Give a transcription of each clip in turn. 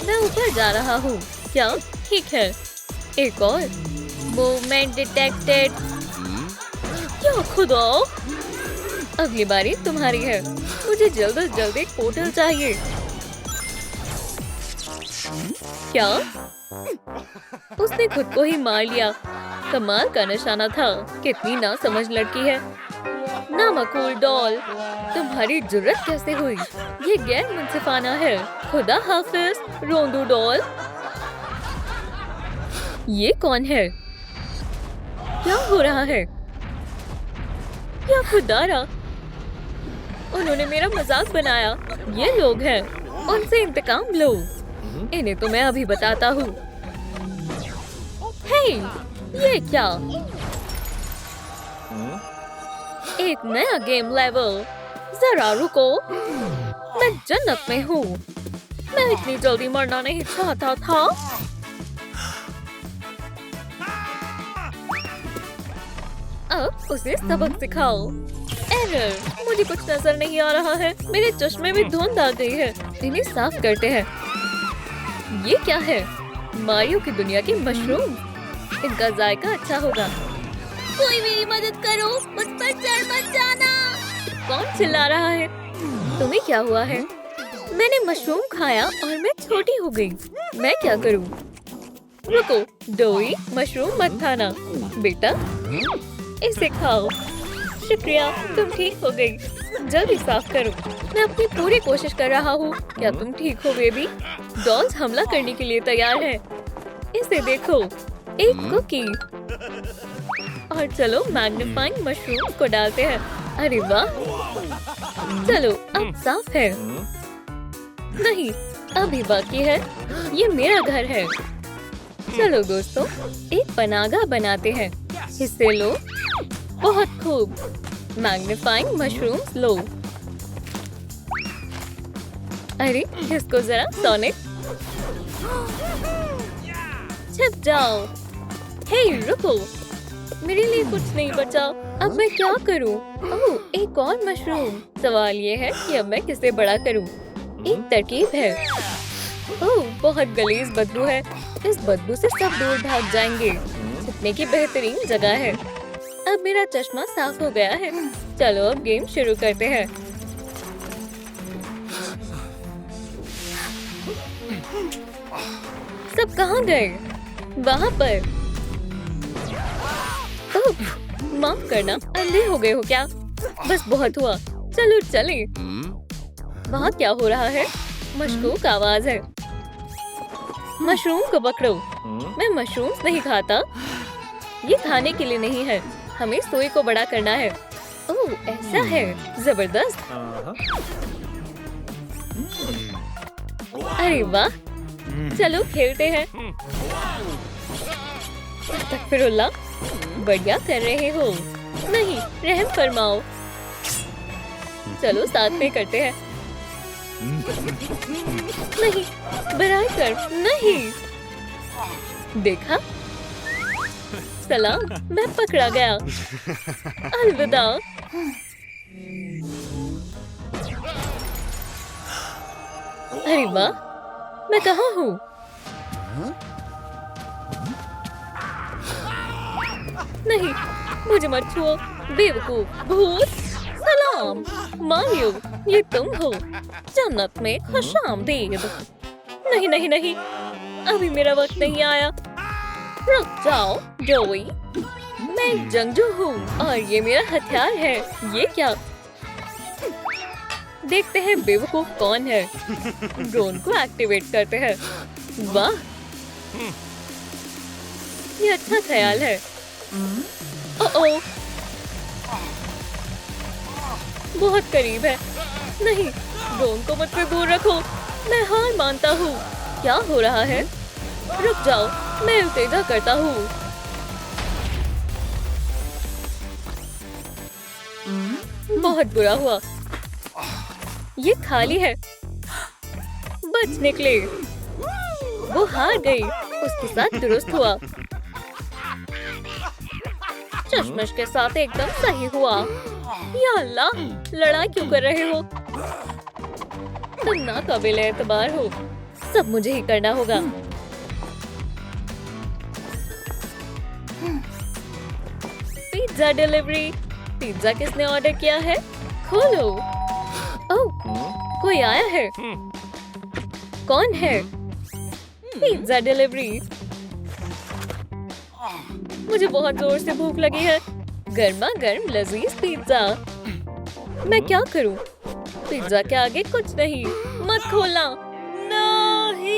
मैं ऊपर जा रहा हूँ। क्या? ठीक है। एक और। Movement detected. क्या खुदा! अगली बारी तुम्हारी है। मुझे जल्द से जल्द एक पोर्टल चाहिए। क्या? उसने खुद को ही मार लिया। कमाल का निशाना था। कितनी नासमझ लड़की है। नामकूल डॉल, तुम्हारी जुर्रत कैसे हुई? ये गैर मुंसिफाना है। खुदा हाफिज रोंदू डॉल। ये कौन है? क्या हो रहा है? क्या खुदारा! उन्होंने मेरा मजाक बनाया। ये लोग हैं। उनसे इंतकाम लो। इन्हें तो मैं अभी बताता हूँ। हे, ये क्या? एक नया गेम लेवल। जरा रुको। मैं जन्नत में हूँ। मैं इतनी जल्दी मरना नहीं चाहता था। अब उसे सबक सिखाओ। एरर, मुझे कुछ नजर नहीं आ रहा है। मेरे चश्मे में धुंध आ गई है। इन्हें साफ करते हैं। ये क्या है? मारियो की दुनिया के मशरूम। इनका जायका अच्छा होगा। कोई मेरी मदद करो, मुझ पर चढ़ मत जाना। कौन चिल्ला रहा है? तुम्हें क्या हुआ है? मैंने मशरूम खाया और मैं छोटी हो गई। मैं क्या करूं? रुको, डोई, मशरूम मत खाना। बेटा, इसे खाओ। शुक्रिया, तुम ठीक हो गई। जल्दी साफ करो। मैं अपनी पूरी कोशिश कर रहा हूँ। क्या तुम ठीक हो बेबी? डॉल्स हमला करने के लिए तैयार है। इसे देखो, एक कुकी। और चलो मैग्नीफाइंग मशरूम को डालते हैं। अरे वाह! चलो अब साफ है। नहीं, अभी बाकी है। ये मेरा घर है। चलो दोस्तों, एक पनागा बनाते हैं। हिस्से लो। बहुत खूब। मैग्नीफाइंग मशरूम लो। अरे, इसको जरा सोनिक। छिप जाओ। हे रुको, मेरे लिए कुछ नहीं बचा। अब मैं क्या करूं? ओह, एक और मशरूम। सवाल ये है कि अब मैं किसे बड़ा करूं? एक तरकीब है। ओह, बहुत गलीज बदबू है। इस बदबू से सब दूर भाग जाएंगे। छिपने की बेहतरीन जगह है। अब मेरा चश्मा साफ हो गया है। चलो अब गेम शुरू करते हैं। सब कहाँ गए? वहाँ पर। ओह, माफ करना, अंधे हो गए हो क्या? बस बहुत हुआ। चलो चले। वहाँ क्या हो रहा है? मशकूक आवाज है। मशरूम को पकड़ो। मैं मशरूम नहीं खाता। ये खाने के लिए नहीं है। हमें सुई को बड़ा करना है। ओह, ऐसा है। जबरदस्त। अरे वाह! चलो खेलते हैं। अस्तगफिरुल्लाह, बढ़िया कर रहे हो। नहीं, रहम फरमाओ। चलो साथ में करते हैं। नहीं, बराए कर। नहीं। देखा? सलाम, मैं पकड़ा गया। अलविदा। अरे वाह, मैं कहाँ हूँ? नहीं, मुझे मत छुओ, बेवकूफ भूत। सलाम मारियो, ये तुम हो। जन्नत में खुशामदीद। नहीं नहीं नहीं, अभी मेरा वक्त नहीं आया। रुक जाओ जोई, मैं एक जंगजू हूँ और ये मेरा हथियार है। ये क्या? देखते हैं बेवकूफ कौन है। ड्रोन को एक्टिवेट करते हैं। वाह, ये अच्छा ख्याल है। ओह, बहुत करीब है। नहीं, ड्रोन को मुझसे दूर रखो। मैं हार मानता हूँ। क्या हो रहा है? रुक जाओ, मैं उत्तेजा करता हूँ। बहुत बुरा हुआ। ये खाली है। बच निकले। वो हार गई। उसके साथ दुरुस्त हुआ। चश्मश के साथ एकदम सही हुआ। या अल्लाह, लड़ाई क्यों कर रहे हो? तुम नाकाबिल एतबार हो। सब मुझे ही करना होगा। Pizza delivery. पिज्जा किसने ऑर्डर किया है? खोलो। ओह, कोई आया है। कौन है? Pizza delivery. मुझे बहुत जोर से भूख लगी है। गर्मा गर्म लजीज पिज्जा। मैं क्या करूं? पिज्जा के आगे कुछ नहीं। मत खोलना। नहीं।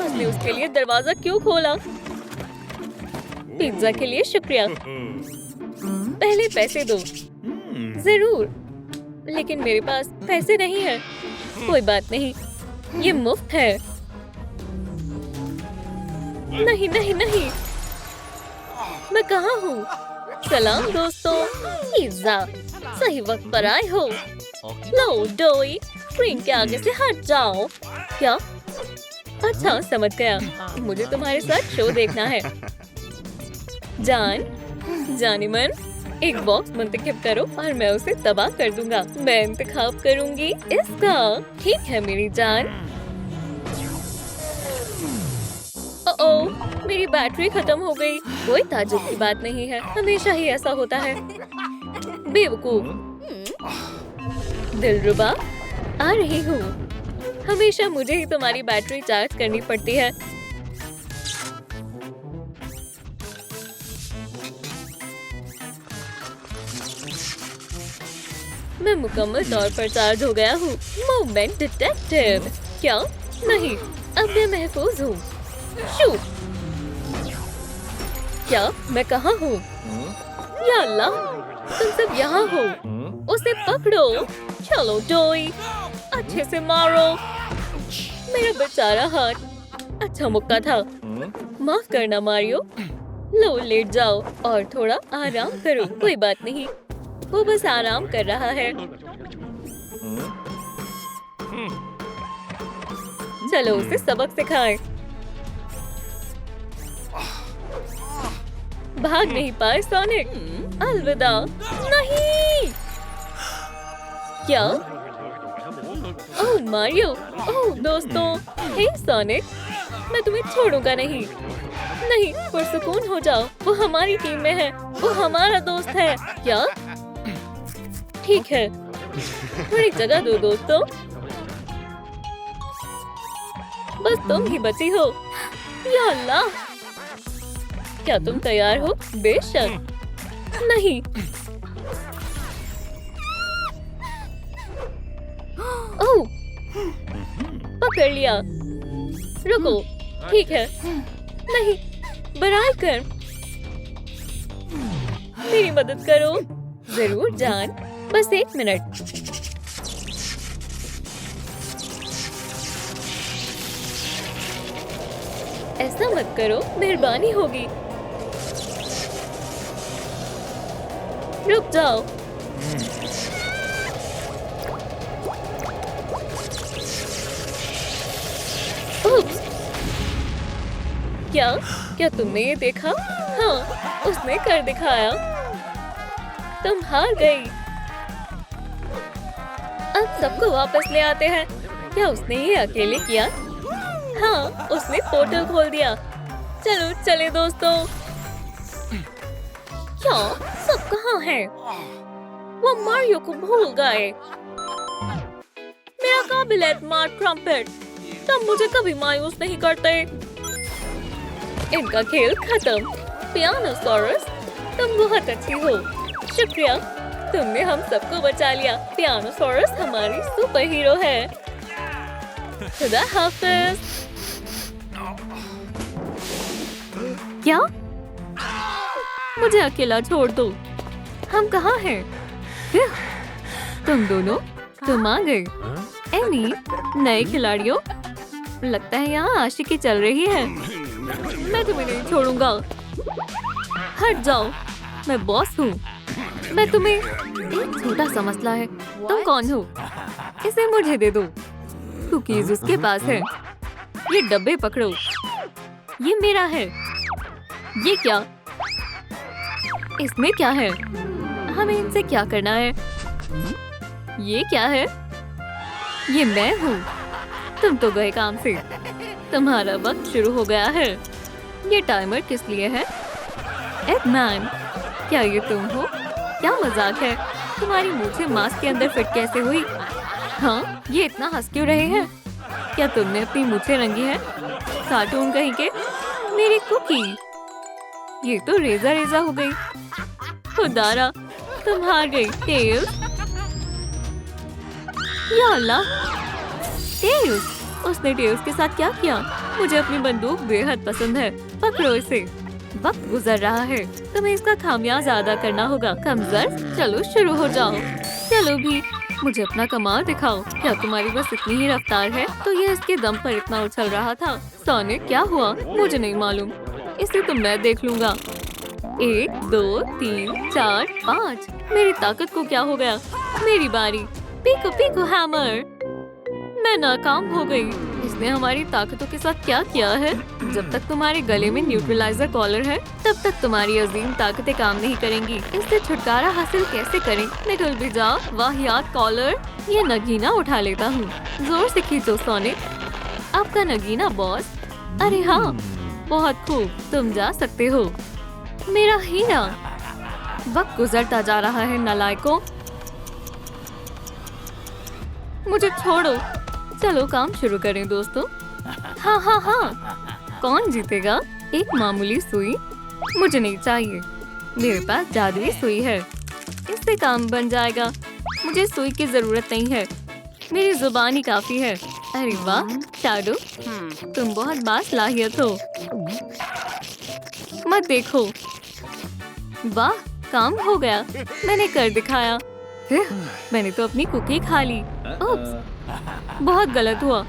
उसने उसके लिए दरवाजा क्यों खोला? पिज्जा के लिए शुक्रिया। पहले पैसे दो। जरूर, लेकिन मेरे पास पैसे नहीं है। कोई बात नहीं, ये मुफ्त है। नहीं नहीं नहीं, मैं कहाँ हूँ? सलाम दोस्तों, पिज्जा सही वक्त पर आए हो। लो डोई, स्क्रीन के आगे से हट जाओ। क्या? अच्छा, समझ गया। मुझे तुम्हारे साथ शो देखना है। जानी मन, एक बॉक्स मुंतखब करो और मैं उसे तबाह कर दूंगा। मैं इंतखाब करूंगी इसका। ठीक है मेरी जान। ओह, मेरी बैटरी खत्म हो गई। कोई ताज्जुब की बात नहीं है, हमेशा ही ऐसा होता है। बेवकूफ। दिलरुबा, आ रही हूँ। हमेशा मुझे ही तुम्हारी बैटरी चार्ज करनी पड़ती है। मैं मुकम्मल तौर पर चार्ज हो गया हूँ। Moment detective. क्या? नहीं, अब मैं महफूज हूँ। शू! क्या? मैं कहाँ हूँ? या अल्लाह, तुम सब यहाँ हो। उसे पकड़ो। चलो डोई, अच्छे से मारो। मेरा बेचारा हाथ। अच्छा मुक्का था। माफ करना मारियो। लो लेट जाओ और थोड़ा आराम करो। कोई बात नहीं, वो बस आराम कर रहा है। चलो उसे सबक सिखाएं। भाग नहीं पाए सोनिक। अलविदा। नहीं। क्या? ओह मारियो। ओह दोस्तों। हे सोनिक, मैं तुम्हें छोड़ूंगा नहीं। नहीं, पुरसुकून हो जाओ। वो हमारी टीम में है। वो हमारा दोस्त है। क्या? ठीक है, थोड़ी जगह दो दोस्तों। बस तुम ही बची हो। या अल्लाह, क्या तुम तैयार हो? बेशक। नहीं। ओह, पकड़ लिया। रुको। ठीक है। नहीं, बराए कर। मेरी मदद करो। जरूर जान, बस 1 मिनट। ऐसा मत करो, मेहरबानी होगी। रुक जाओ। उप्स। क्या तुमने ये देखा? हाँ, उसने कर दिखाया। तुम हार गई। अब सबको वापस ले आते हैं। क्या उसने ये अकेले किया? हाँ, उसने पोर्टल खोल दिया। चलो चले दोस्तों। क्या? सब कहाँ हैं? वो मारियो को भूल गए। मेरा काबिल एतमाद ट्रम्पेट, तुम मुझे कभी मायूस नहीं करते। इनका खेल खत्म। पियानोसॉरस, तुम बहुत अच्छी हो। शुक्रिया, तुमने हम सबको बचा लिया। पियानोसॉरस हमारी सुपर हीरो है। खुदा हाफिज। क्या? मुझे अकेला छोड़ दो। हम कहाँ हैं? तुम दोनों, तुम आ गए। एमी, नए खिलाड़ियों, लगता है यहाँ आशिकी चल रही है। मैं तुम्हें नहीं छोड़ूंगा। हट जाओ, मैं बॉस हूँ। मैं तुम्हें एक छोटा सा मसला है। तुम कौन हो? इसे मुझे दे दो। कुकीज उसके पास है। ये डब्बे पकड़ो। ये मेरा है। ये क्या? इसमें क्या है? हमें इनसे क्या करना है? ये क्या है? ये मैं हूँ। तुम तो गए काम से। तुम्हारा वक्त शुरू हो गया है। ये टाइमर किस लिए है? एगमैन, क्या ये तुम हो? क्या मजाक है? तुम्हारी मूछें मास्क के अंदर फिट कैसे हुई? हाँ, ये इतना हंस क्यों रहे हैं? क्या तुमने अपनी मूछें रंगी हैं? कार्टून कहीं के। मेरी कुकी, ये तो रेजा रेजा हो गई। खुदारा, तुम हार गई। टेल्स, या अल्लाह, टेल्स, उसने टेल्स के साथ क्या किया? मुझे अपनी बंदूक बेहद पसंद है। पकड़ो इसे। वक्त गुजर रहा है, तुम्हें इसका खामियाजा अदा करना होगा। कमजोर, चलो शुरू हो जाओ। चलो भी, मुझे अपना कमाल दिखाओ। क्या तुम्हारी बस इतनी ही रफ्तार है? तो ये इसके दम पर इतना उछल रहा था। सोनिक, क्या हुआ? मुझे नहीं मालूम, इसे तो मैं देख लूंगा। 1 2 3 4 5। मेरी ताकत को क्या हो गया? मेरी बारी। Piko Piko hammer. मैं नाकाम हो गई। इसने हमारी ताकतों के साथ क्या किया है? जब तक तुम्हारे गले में न्यूट्रलाइजर कॉलर है, तब तक तुम्हारी अजीम ताकतें काम नहीं करेंगी। इससे छुटकारा हासिल कैसे करें? निकल भी जाओ वाहियात कॉलर। ये नगीना उठा लेता हूँ। जोर से खींचो सोनिक। आपका नगीना बॉस। अरे हाँ, बहुत खूब, तुम जा सकते हो। मेरा हीरा। वक्त गुजरता जा रहा है नालायकों। मुझे छोड़ो। चलो काम शुरू करें दोस्तों। हाँ हाँ हाँ, कौन जीतेगा? एक मामूली सुई? मुझे नहीं चाहिए। मेरे पास जादुई सुई है, इससे काम बन जाएगा। मुझे सुई की जरूरत नहीं है, मेरी जुबान ही काफी है। अरे वाह शाडो, तुम बहुत बासलाहियत हो। मत देखो। वाह, काम हो गया। मैंने कर दिखाया। मैंने तो अपनी कुकी खा ली। उप्स, बहुत गलत हुआ।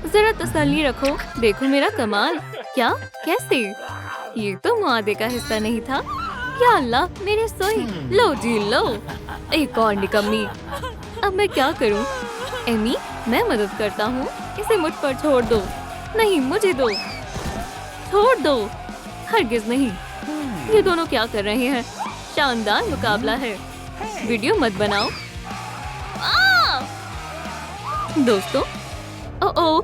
जरा तसल्ली रखो, देखो मेरा कमाल। क्या? कैसे? ये तो मुआदे का हिस्सा नहीं था। या अल्लाह, मेरे सोई। लो जी लो, एक और निकम्मी। अब मैं क्या करूं? एमी, मैं मदद करता हूँ। इसे मुझ पर छोड़ दो। नहीं, मुझे दो। छोड़ दो। हरगिज नहीं। ये दोनों क्या कर रहे हैं? शानदार मुकाबला है। वीडियो मत बनाओ दोस्तों। ओ,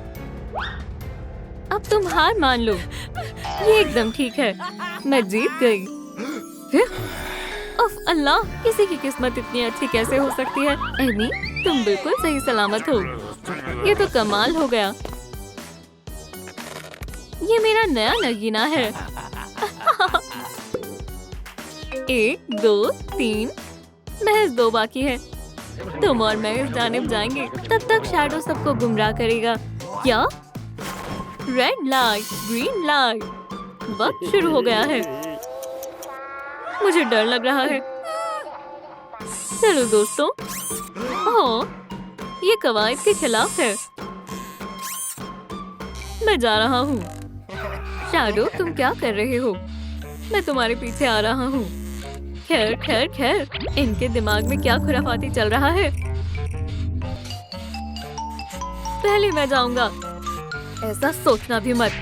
अब तुम हार मान लो। ये एकदम ठीक है, मैं जीत गई। उफ अल्लाह, किसी की किस्मत इतनी अच्छी कैसे हो सकती है? एमी, तुम बिल्कुल सही सलामत हो। ये तो कमाल हो गया। ये मेरा नया नगीना है। 1 2 3, महज 2 बाकी है। तुम और मैं इस जानिब जाएंगे। तब तक शैडो सबको गुमराह करेगा। क्या? Red light, green light. वक्त शुरू हो गया है। मुझे डर लग रहा है। चलो दोस्तों। ओह, ये कवायद के खिलाफ है। मैं जा रहा हूँ। शैडो, तुम क्या कर रहे हो? मैं तुम्हारे पीछे आ रहा हूँ। खैर खैर खैर, इनके दिमाग में क्या खुराफाती चल रहा है? पहले मैं जाऊंगा। ऐसा सोचना भी मत।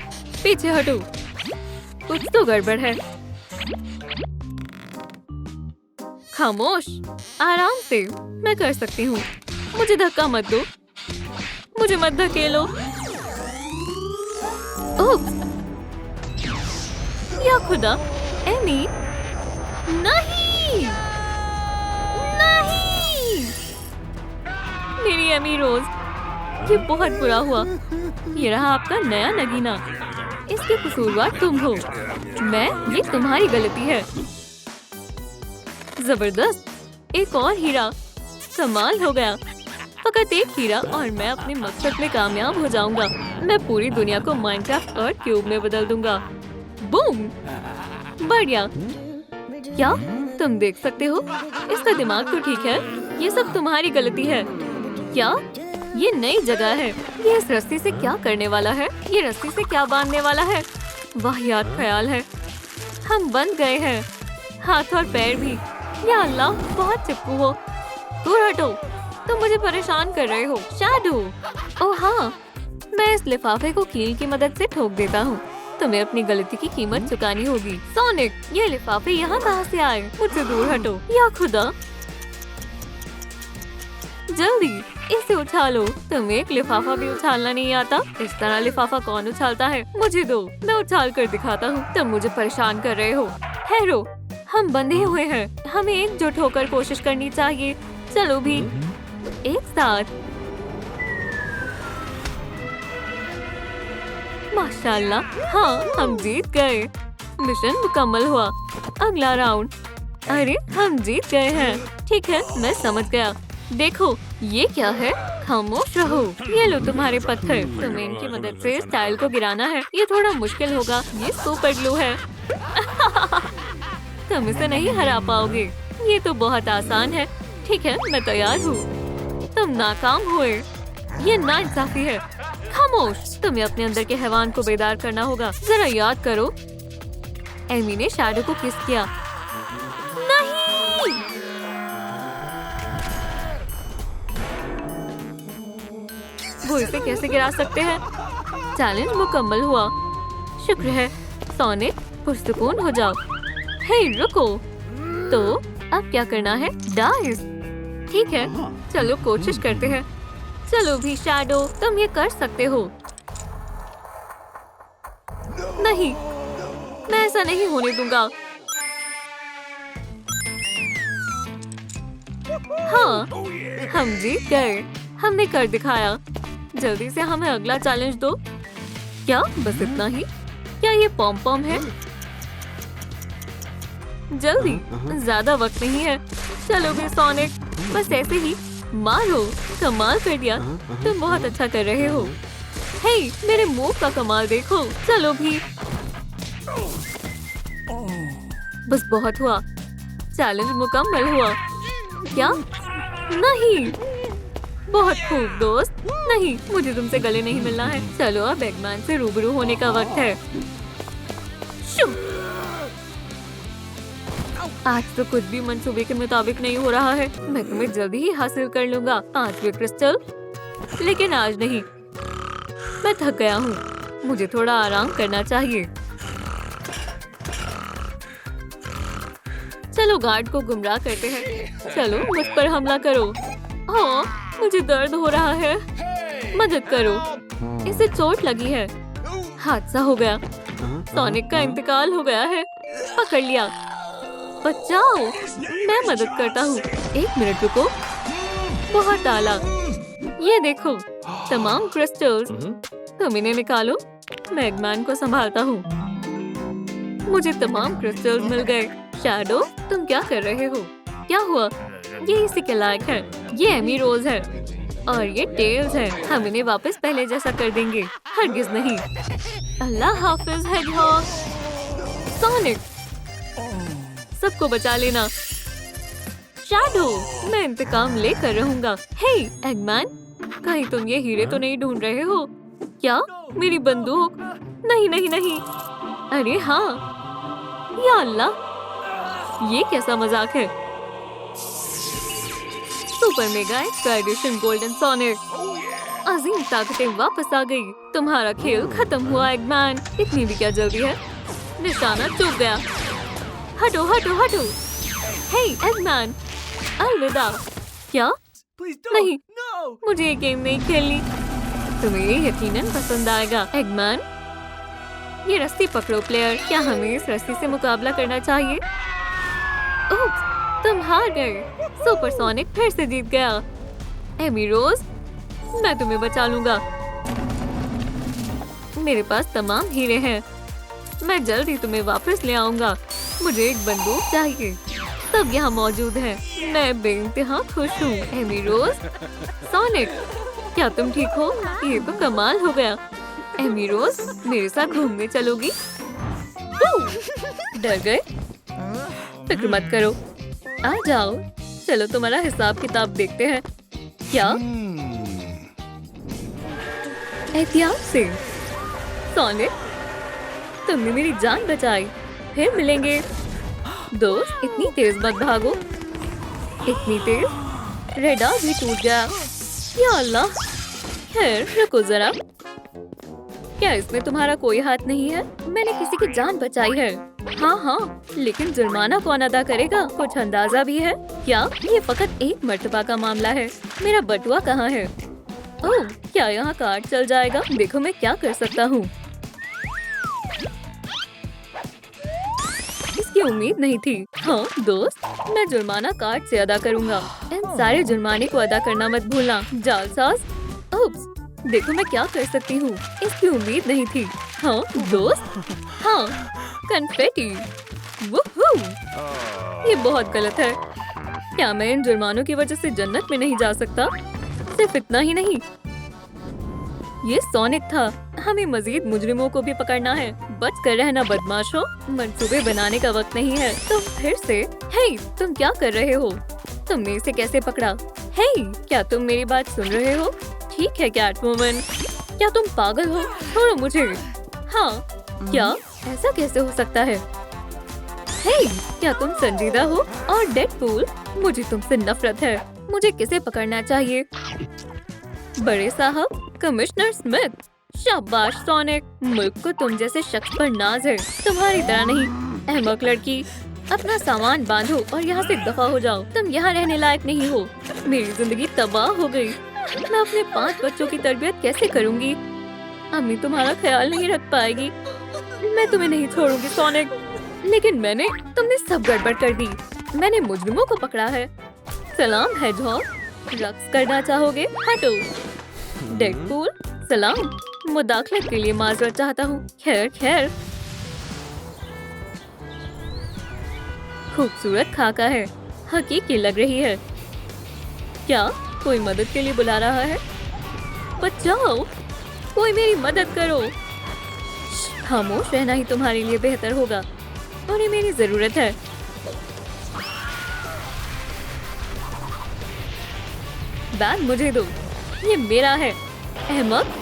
पीछे हटो, कुछ तो गड़बड़ है। खामोश, आराम से, मैं कर सकती हूँ। मुझे धक्का मत दो। मुझे मत धकेलो। ओह, या खुदा, एमी, नहीं, नहीं, मेरी एमी रोज, ये बहुत बुरा हुआ। ये रहा आपका नया नगीना। इसके कसूरवार तुम हो। ये तुम्हारी गलती है। जबरदस्त, एक और हीरा। कमाल हो गया। फकत एक हीरा और मैं अपने मकसद में कामयाब हो जाऊंगा। मैं पूरी दुनिया को माइनक्राफ्ट और क्यूब में बदल दूंगा। बूम, बढ़िया। क्या तुम देख सकते हो? इसका दिमाग तो ठीक है। ये सब तुम्हारी गलती है। क्या? ये नई जगह है। ये इस रस्सी से क्या करने वाला है? ये रस्सी से क्या बांधने वाला है? वाहियात ख्याल है। हम बंध गए हैं, हाथ और पैर भी। या अल्लाह, बहुत चिपकू हो। दूर हटो, तुम मुझे परेशान कर रहे हो। शैडो, ओह हाँ, मैं इस लिफाफे को कील की मदद से ठोक देता हूँ। तुम्हें अपनी गलती की कीमत चुकानी होगी। सोनिक, ये लिफाफे यहाँ कहाँ से आए? मुझसे दूर हटो। या खुदा, जल्दी। इसे उछालो। तुम्हें एक लिफाफा भी उछालना नहीं आता? इस तरह लिफाफा कौन उछालता है? मुझे दो, मैं उछाल कर दिखाता हूँ। तुम मुझे परेशान कर रहे हो। ठहरो, हम बंधे हुए हैं, हमें एकजुट होकर कोशिश करनी चाहिए। चलो भी एक साथ। माशाल्लाह, हाँ हम जीत गए। मिशन मुकम्मल हुआ। अगला राउंड। अरे हम जीत गए हैं। ठीक है, मैं समझ गया। देखो ये क्या है? खामोश रहो। ये लो तुम्हारे पत्थर। तुम्हें इनकी मदद से स्टाइल को गिराना है। ये थोड़ा मुश्किल होगा। ये सुपर ग्लू है। तुम इसे नहीं हरा पाओगे। ये तो बहुत आसान है। ठीक है, मैं तैयार हूँ। तुम नाकाम हुए। ये नाइंसाफी है। खामोश। तुम्हें अपने अंदर के हैवान को बेदार करना होगा। जरा याद करो, एमी ने शैडो को किस किया। नहीं! वो इसे कैसे गिरा सकते हैं? चैलेंज मुकम्मल हुआ। शुक्र है। सोनिक, पुरसुकून हो जाओ। हे रुको। तो अब क्या करना है? डाइस। ठीक है, चलो कोशिश करते हैं। चलो भी शैडो, तुम ये कर सकते हो। नहीं, मैं ऐसा नहीं होने दूंगा। हाँ, हम जीत गए। हमने कर दिखाया। जल्दी से हमें अगला चैलेंज दो। क्या बस इतना ही? क्या ये पॉम पॉम है? जल्दी, ज्यादा वक्त नहीं है। चलो भी सोनिक, बस ऐसे ही मारो। कमाल कर दिया। तुम बहुत अच्छा कर रहे हो। हे, मेरे मूव का कमाल देखो। चलो भी। बस बहुत हुआ। चैलेंज मुकम्मल हुआ। क्या? नहीं। बहुत खूब दोस्त। नहीं, मुझे तुमसे गले नहीं मिलना है। चलो अब एगमैन से रूबरू होने का वक्त है। शू! आज तो कुछ भी मंसूबे के मुताबिक नहीं हो रहा है। मैं तुम्हें जल्दी ही हासिल कर लूंगा, 5वें क्रिस्टल। लेकिन आज नहीं। मैं थक गया हूँ। मुझे थोड़ा आराम करना चाहिए। चलो गार्ड को गुमराह करते हैं। चलो मुझ पर हमला करो। हाँ, मुझे दर्द हो रहा है। मदद करो। इसे चोट लगी है। हादसा हो गया। सोनिक का इंतकाल हो गया है। पकड़ लिया। बचाओ, मैं मदद करता हूँ। 1 मिनट रुको। बहुत आला। ये देखो, तमाम क्रिस्टल्स। तुम इन्हें निकालो। मैं एगमैन को संभालता हूँ। मुझे तमाम क्रिस्टल्स मिल गए। शैडो, तुम क्या कर रहे हो? क्या हुआ? ये इसी के लायक है। ये एमी रोज है और ये टेल्स है। हम इन्हें वापस पहले जैसा कर देंगे। हरगिज नहीं। अल्लाह हाफिज हेडहॉग। सोनिक, सबको बचा लेना। शैडो, मैं इंतकाम लेकर रहूंगा। हे एगमैन, कहीं तुम ये हीरे तो नहीं ढूंढ रहे हो? क्या? मेरी बंदूक? नहीं नहीं नहीं। अरे हाँ। या अल्लाह, ये कैसा मजाक है? Super mega extra edition golden Sonic. अजीम ताकतें वापस आ गई। तुम्हारा खेल खत्म हुआ एगमैन। इतनी भी क्या जल्दी है? निशाना चूक गया। हटो हटो हटो। हे एगमैन, अलविदा। क्या? नहीं, मुझे ये गेम नहीं खेलनी। तुम्हें ये यकीनन पसंद आएगा एगमैन। ये रस्सी पकड़ो प्लेयर। क्या हमें इस रस्सी से मुकाबला करना चाहिए? ओह, तुम हार गए। सुपर सोनिक फिर से जीत गया। एमी रोज, मैं तुम्हें बचा लूंगा। मेरे पास तमाम हीरे हैं। मैं जल्द ही तुम्हें वापस ले आऊंगा। मुझे एक बंदूक चाहिए। सब यहाँ मौजूद है। मैं बेइंतहा खुश हूँ। एमी रोज, सोनिक, क्या तुम ठीक हो? ये तो कमाल हो गया। एमी रोज, मेरे साथ घूमने चलोगी? डर गए? फिक्र मत करो, आ जाओ। चलो तुम्हारा हिसाब किताब देखते हैं। क्या? एहतियात से। सोनिक, तुमने मेरी जान बचाई। फिर मिलेंगे। दोस्त, इतनी तेज मत भागो। इतनी तेज? रेडार भी टूट गया। या अल्लाह। खैर रुको जरा। क्या इसमें तुम्हारा कोई हाथ नहीं है? मैंने किसी की जान बचाई है। हाँ, लेकिन जुर्माना कौन अदा करेगा? कुछ अंदाजा भी है क्या? ये फकत एक मर्तबा का मामला है। मेरा बटुआ कहाँ है? ओह, क्या यहाँ कार्ड चल जाएगा? देखो मैं क्या कर सकता हूँ। इसकी उम्मीद नहीं थी। हाँ दोस्त, मैं जुर्माना कार्ड से अदा करूँगा। इन सारे जुर्माने को अदा करना मत भूलना, जालसाज। ओप्स, देखो मैं क्या कर सकती हूँ। इसकी उम्मीद नहीं थी। हाँ दोस्त, हाँ, कन्फेटी। वूहू! ये बहुत गलत है। क्या मैं इन जुर्मानों की वजह से जन्नत में नहीं जा सकता? सिर्फ इतना ही नहीं, ये सोनिक था। हमें मजीद मुजरिमों को भी पकड़ना है। बच कर रहना बदमाशों। मंसूबे बनाने का वक्त नहीं है। तुम फिर से। हे, तुम क्या कर रहे हो? तुमने इसे कैसे पकड़ा? हे, क्या तुम मेरी बात सुन रहे हो? ठीक है कैटवुमन, क्या तुम पागल हो? छोड़ो मुझे। हाँ, क्या ऐसा कैसे हो सकता है? हे, क्या तुम संजीदा हो? और डेडपूल, मुझे तुमसे नफरत है। मुझे किसे पकड़ना चाहिए? बड़े साहब, कमिश्नर स्मिथ। शाबाश सोनिक, मुल्क को तुम जैसे शख्स पर नाज है। तुम्हारी तरह नहीं। अहमक लड़की, अपना सामान बांधो और यहाँ से दफा हो जाओ। तुम यहाँ रहने लायक नहीं हो। मेरी जिंदगी तबाह हो गई। मैं अपने 5 बच्चों की तरबियत कैसे करूँगी? अम्मी तुम्हारा ख्याल नहीं रख पाएगी। मैं तुम्हें नहीं छोड़ूंगी सोनिक। लेकिन तुमने सब गड़बड़ कर दी। मैंने मुजरिमों को पकड़ा है। सलाम हेजहॉग, रक्स करना चाहोगे? हटो। डेडपूल, सलाम, मुदाखलत के लिए माजरत चाहता हूँ। खैर, खूबसूरत खाका है, हकीकी लग रही है। क्या कोई मदद के लिए बुला रहा है? बचाओ, कोई मेरी मदद करो। खामोश रहना ही तुम्हारे लिए बेहतर होगा। उन्हें मेरी जरूरत है। बैग मुझे दो, ये मेरा है। अहमक,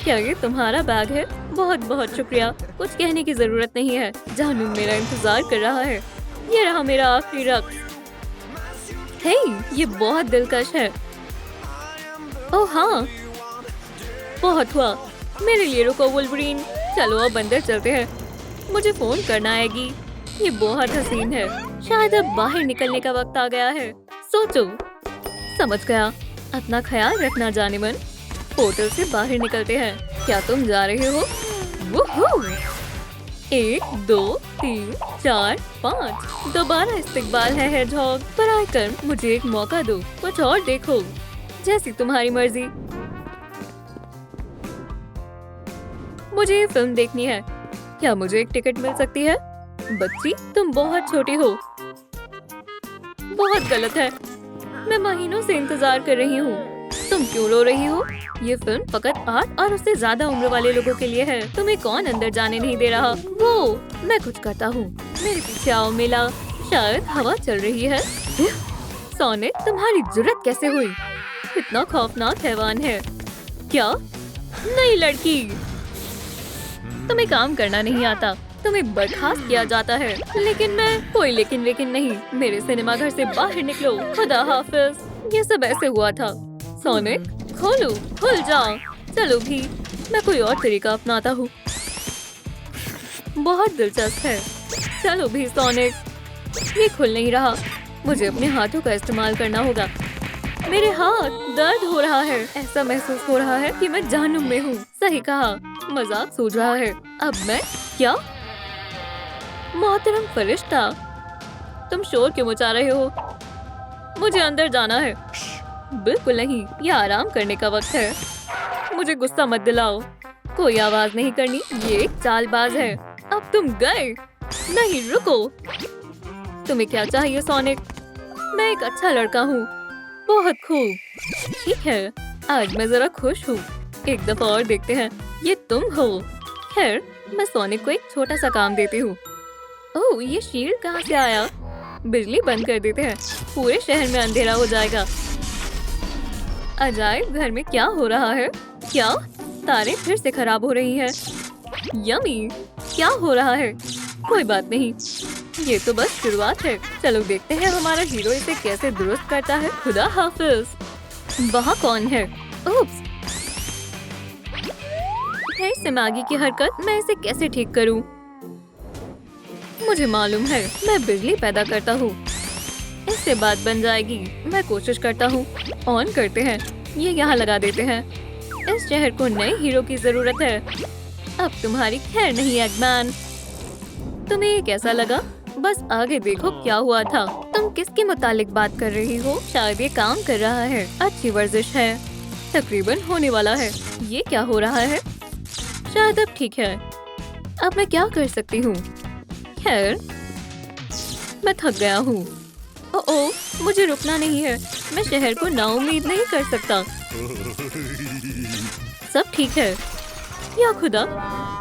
क्या ये तुम्हारा बैग है? बहुत बहुत शुक्रिया। कुछ कहने की जरूरत नहीं है। जानू मेरा इंतजार कर रहा है। ये रहा मेरा आखिरी रक्स। हे, ये बहुत दिलकश है। ओह हाँ, बहुत हुआ। मेरे लिए रुको वुल्वरीन। चलो अब अंदर चलते हैं। मुझे फोन करना आएगी। ये बहुत हसीन है। शायद अब बाहर निकलने का वक्त आ गया है। सोचो। समझ गया। अपना ख्याल रखना जानेमन। पोर्टल से बाहर निकलते हैं। क्या तुम जा रहे हो? वूहू! 1, 2, 3, 4, 5। दोबारा इस्तिकबाल है हेजहॉग। पर आकर मुझे एक मौका दो। कुछ और देखो, जैसी तुम्हारी मर्जी। मुझे ये फिल्म देखनी है। क्या मुझे एक टिकट मिल सकती है? बच्ची, तुम बहुत छोटी हो। बहुत गलत है। मैं महीनों से इंतजार कर रही हूँ। तुम क्यों रो रही हो? ये फिल्म फकत 8 और उससे ज्यादा उम्र वाले लोगों के लिए है। तुम्हें कौन अंदर जाने नहीं दे रहा? वो मैं कुछ करता हूँ। मेरे पीछे आओ मिला। शायद हवा चल रही है। सोनिक, तुम्हारी जुर्रत कैसे हुई? इतना खौफनाक हैवान है। क्या? नई लड़की, तुम्हें काम करना नहीं आता। तुम्हें बर्खास्त किया जाता है। लेकिन मैं कोई लेकिन नहीं। मेरे सिनेमा घर से बाहर निकलो। खुदा हाफिज। ये सब ऐसे हुआ था। सोनिक, खोलो, खुल जाओ। चलो भी, मैं कोई और तरीका अपनाता हूँ। बहुत दिलचस्प है। चलो भी सोनिक। ये खुल नहीं रहा। मुझे अपने हाथों का इस्तेमाल करना होगा। मेरे हाथ दर्द हो रहा है। ऐसा महसूस हो रहा है कि मैं जहन्नुम में हूँ। सही कहा, मजाक सूझ रहा है। अब मैं क्या? मोहतरम फरिश्ता, तुम शोर क्यों मचा रहे हो? मुझे अंदर जाना है। बिल्कुल नहीं, यह आराम करने का वक्त है। मुझे गुस्सा मत दिलाओ। कोई आवाज नहीं करनी। ये एक चालबाज है। अब तुम गए। नहीं, रुको। तुम्हें क्या चाहिए सोनिक? मैं एक अच्छा लड़का हूँ। बहुत खूब। ठीक है, आज मैं जरा खुश हूँ। एक दफा और देखते हैं। ये तुम हो? खैर, मैं सोनिक को एक छोटा सा काम देती हूँ। ओह, ये शील्ड कहाँ से आया? बिजली बंद कर देते हैं। पूरे शहर में अंधेरा हो जाएगा। अजायब घर में क्या हो रहा है? क्या तारें फिर से खराब हो रही हैं? यमी, क्या हो रहा है? कोई बात नहीं, ये तो बस शुरुआत है। चलो देखते हैं हमारा हीरो इसे कैसे दुरुस्त करता है। खुदा हाफिज। वहाँ कौन है? ओप्स, फिर से मैगी की हरकत। मैं इसे कैसे ठीक करूं? मुझे मालूम है, मैं बिजली पैदा करता हूँ। इससे बात बन जाएगी। मैं कोशिश करता हूँ। ऑन करते हैं। ये यहाँ लगा देते हैं। इस शहर को नए हीरो की जरूरत है। अब तुम्हारी खैर नहीं एगमैन। तुम्हें ये कैसा लगा? बस आगे देखो क्या हुआ था। तुम किसके मुतालिक बात कर रही हो? शायद ये काम कर रहा है। अच्छी वर्जिश है। तकरीबन होने वाला है। ये क्या हो रहा है? शायद अब ठीक है। अब मैं क्या कर सकती हूँ? खैर, मैं थक गया हूँ। ओह, मुझे रुकना नहीं है। मैं शहर को नाउम्मीद नहीं कर सकता। सब ठीक है। या खुदा,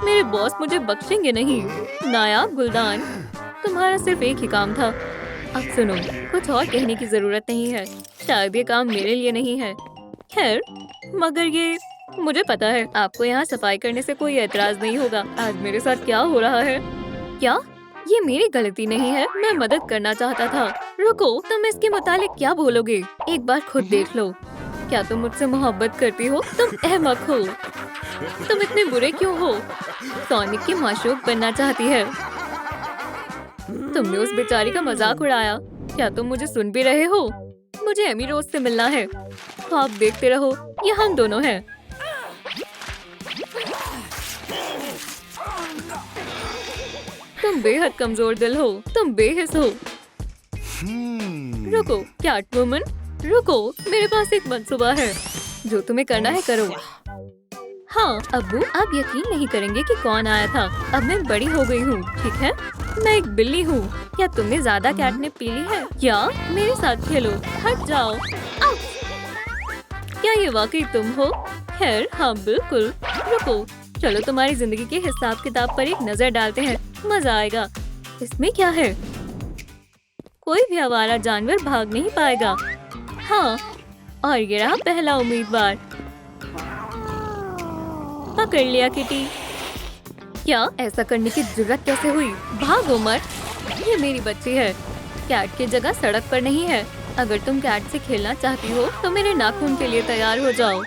मेरे बॉस मुझे बख्शेंगे नहीं। नायाब गुलदान, तुम्हारा सिर्फ एक ही काम था। अब सुनो, कुछ और कहने की जरूरत नहीं है। शायद ये काम मेरे लिए नहीं है। खैर, मगर ये मुझे पता है आपको यहाँ सफाई करने से कोई एतराज नहीं होगा। आज मेरे साथ क्या हो रहा है? क्या? ये मेरी गलती नहीं है। मैं मदद करना चाहता था। रुको, तुम इसके मुतालिक क्या बोलोगे? एक बार खुद देख लो। क्या तुम मुझसे मोहब्बत करती हो? तुम अहमक हो। तुम इतने बुरे क्यों हो? सोनिक की माशूक बनना चाहती है। तुमने उस बेचारी का मजाक उड़ाया। क्या तुम मुझे सुन भी रहे हो? मुझे एमी रोज से मिलना है। तो आप देखते रहो, ये हम दोनों हैं। तुम बेहद कमजोर दिल हो। तुम बेहिस हो। रुको कैटवुमन, रुको। मेरे पास एक मंसूबा है। जो तुम्हें करना है करो। हाँ अब्बू, आप यकीन नहीं करेंगे कि कौन आया था। अब मैं बड़ी हो गई हूँ, ठीक है? मैं एक बिल्ली हूँ। क्या तुमने ज्यादा कैटनिप पी ली है? क्या? मेरे साथ खेलो। हट जाओ। आउ! क्या ये वाकई तुम हो? खैर, हाँ बिल्कुल। रुको, चलो तुम्हारी जिंदगी के हिसाब किताब पर एक नजर डालते हैं। मजा आएगा। इसमें क्या है? कोई भी आवारा जानवर भाग नहीं पाएगा। हाँ, और ये रहा पहला उम्मीदवार। पकड़ लिया किटी। क्या? ऐसा करने की जुर्रत कैसे हुई? भागो मत। ये मेरी बच्ची है। कैट की जगह सड़क पर नहीं है। अगर तुम कैट से खेलना चाहती हो तो मेरे नाखून के लिए तैयार हो जाओ।